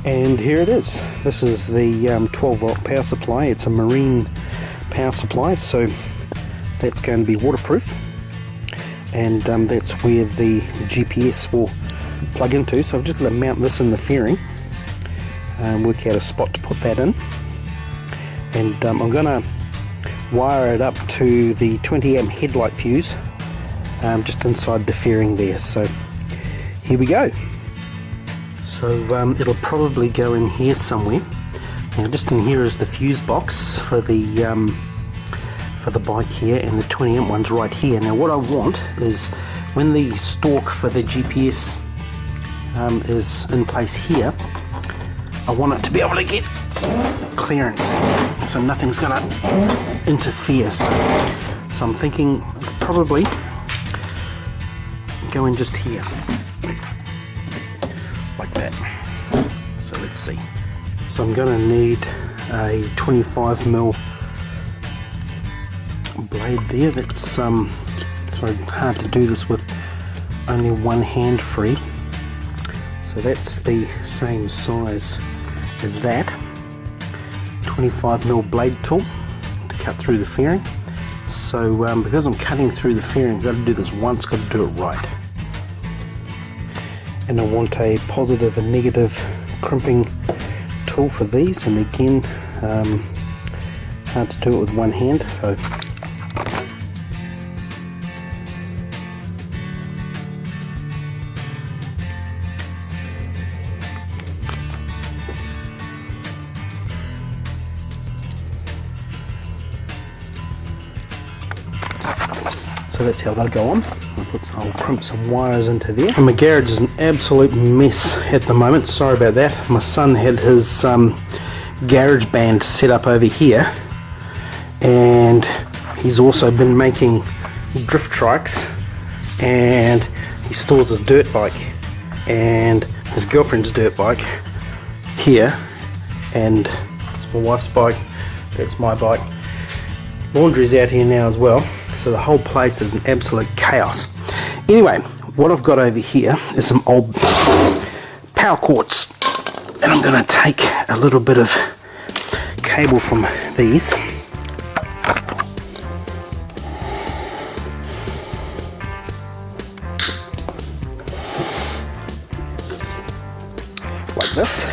And here it is. This is the 12 volt power supply. It's a marine power supply, so that's going to be waterproof, and that's where the GPS will plug into. So I'm just going to mount this in the fairing and work out a spot to put that in, and I'm going to wire it up to the 20 amp headlight fuse just inside the fairing there. So here we go. So it'll probably go in here somewhere. Now just in here is the fuse box for the bike here, and the 20 amp one's right here. Now what I want is when the stalk for the GPS is in place here, I want it to be able to get clearance, so nothing's going to interfere. So I'm thinking probably go in just here, like that. So let's see. So I'm going to need a 25mm blade there. That's sorry, hard to do this with only one hand free. So that's the same size as that. 25mm blade tool to cut through the fairing. So because I'm cutting through the fairing, I've got to do this once, got to do it right. And I want a positive and negative crimping tool for these, and again hard to do it with one hand, so that's how they'll go on. I'll crimp some wires into there. And my garage is an absolute mess at the moment, sorry about that. My son had his garage band set up over here, and he's also been making drift trikes, and he stores his dirt bike and his girlfriend's dirt bike here, and it's my wife's bike, that's my bike. Laundry's out here now as well, so the whole place is an absolute chaos. Anyway, what I've got over here is some old power cords, and I'm going to take a little bit of cable from these, like this.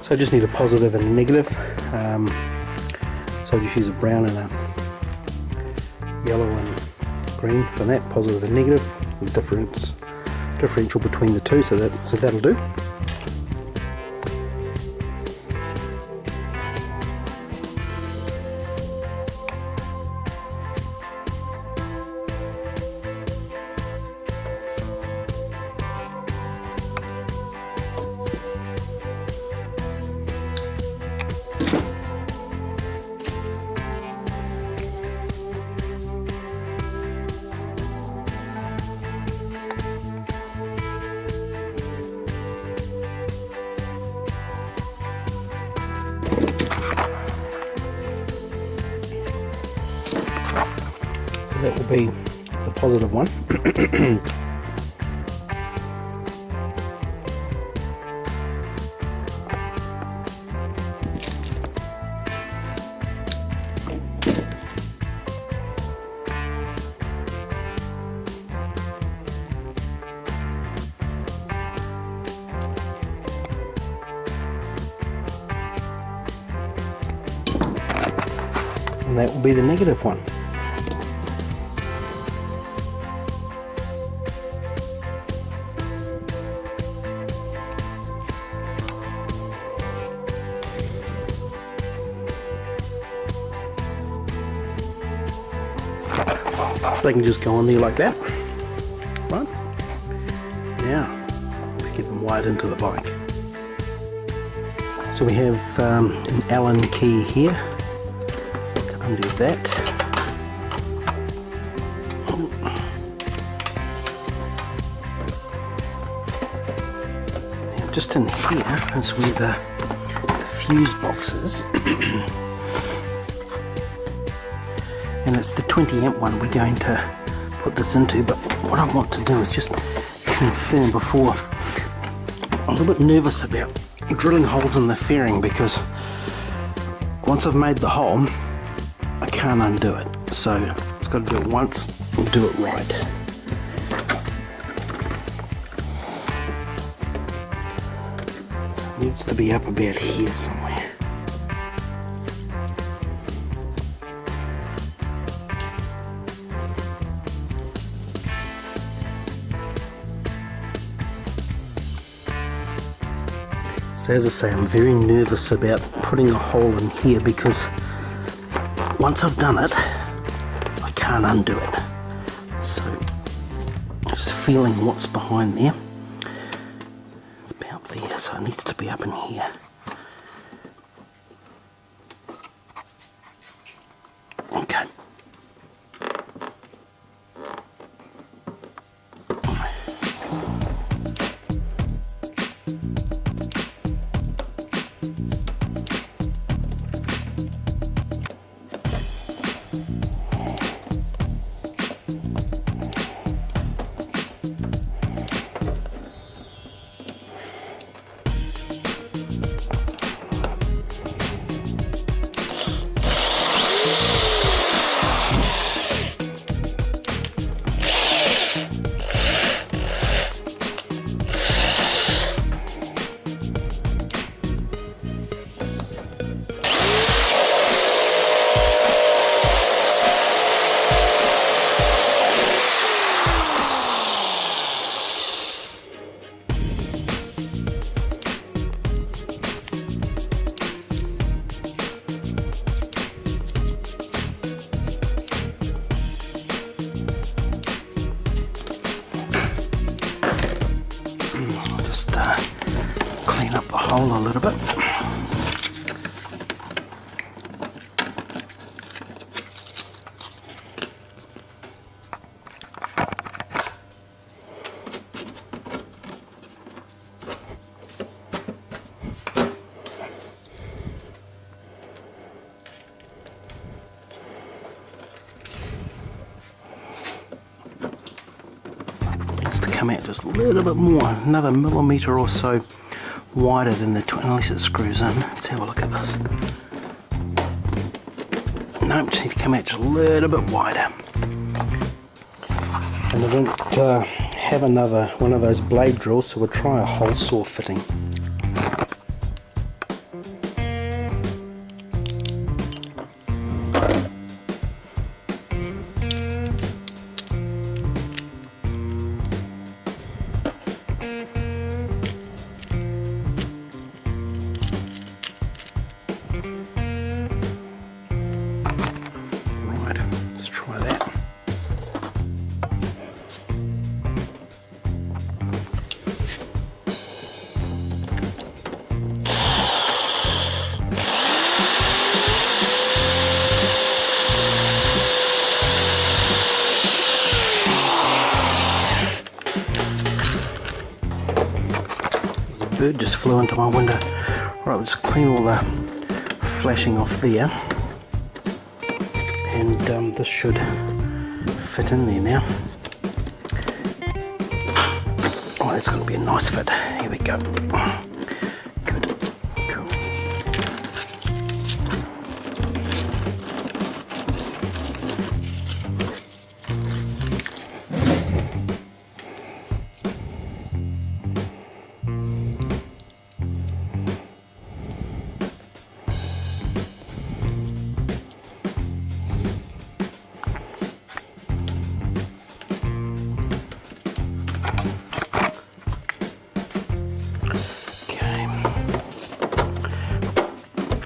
So I just need a positive and a negative. So I just use a brown and a yellow and green for that, positive and negative. The differential between the two, so that'll do. That will be the positive one. And that will be the negative one. So they can just go on there like that. Right? Now, let's get them wired into the bike. So we have an Allen key here. Undo that. just in here is where the fuse box is. And it's the 20 amp one we're going to put this into, but what I want to do is just confirm before. I'm a little bit nervous about drilling holes in the fairing, because once I've made the hole I can't undo it, so it's got to do it once and do it right. It needs to be up about here somewhere. So as I say, I'm very nervous about putting a hole in here, because once I've done it, I can't undo it. So just feeling what's behind there. It's about there, so it needs to be up in here. Okay. Clean up the hole a little bit. Needs to come out just a little bit more, another millimetre or so wider than the 20, unless it screws in. Let's have a look at this. No, just need to come out just a little bit wider. And I don't have another one of those blade drills, so we'll try a hole saw fitting. Bird just flew into my window. Right, we'll just clean all the flashing off there, and this should fit in there now. Oh, that's going to be a nice fit. Here we go. Good. Cool.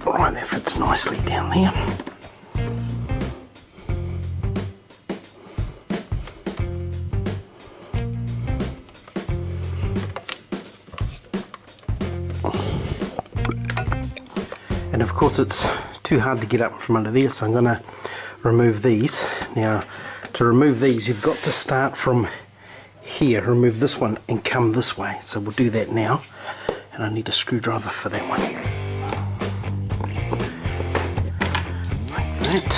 Right, that fits nicely down there. And of course it's too hard to get up from under there, so I'm going to remove these. Now, to remove these you've got to start from here, remove this one and come this way. So we'll do that now. and I need a screwdriver for that one. Like that.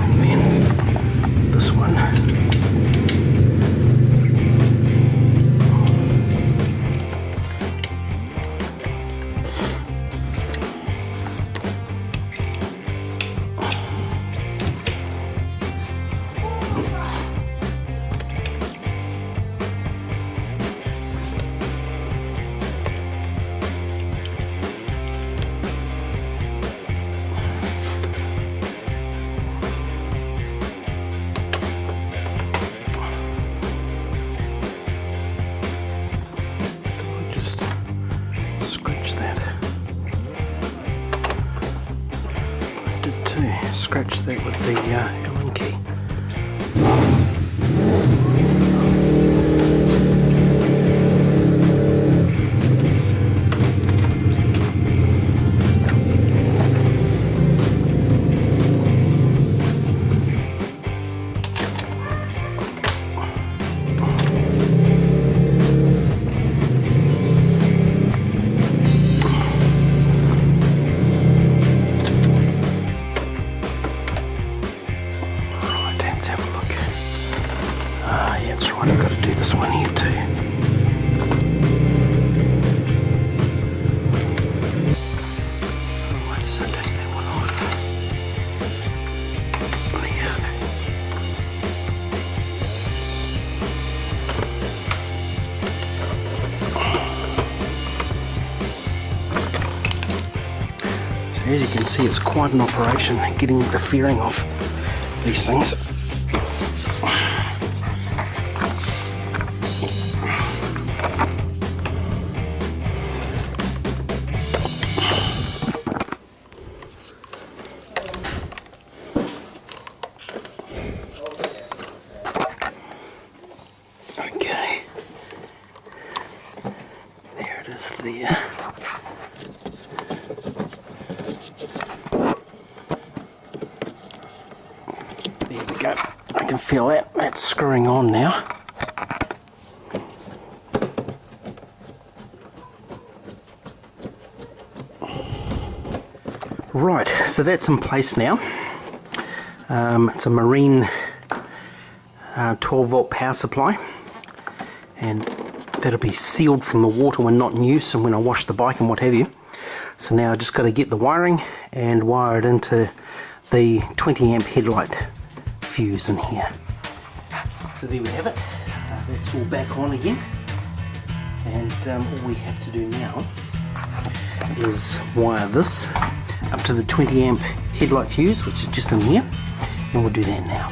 And then this one. Scratch that with the Allen key. That's right, I've got to do this one here too. Alright, so take that one off. There. So as you can see, it's quite an operation getting the fairing off these things. Okay, there it is there. There we go. I can feel that. That's screwing on now. Right, so that's in place now. It's a marine 12 volt power supply, and that'll be sealed from the water when not in use and when I wash the bike and what have you. So now I just got to get the wiring and wire it into the 20 amp headlight fuse in here. So there we have it. That's all back on again, and all we have to do now is wire this up to the 20 amp headlight fuse, which is just in here, and we'll do that now.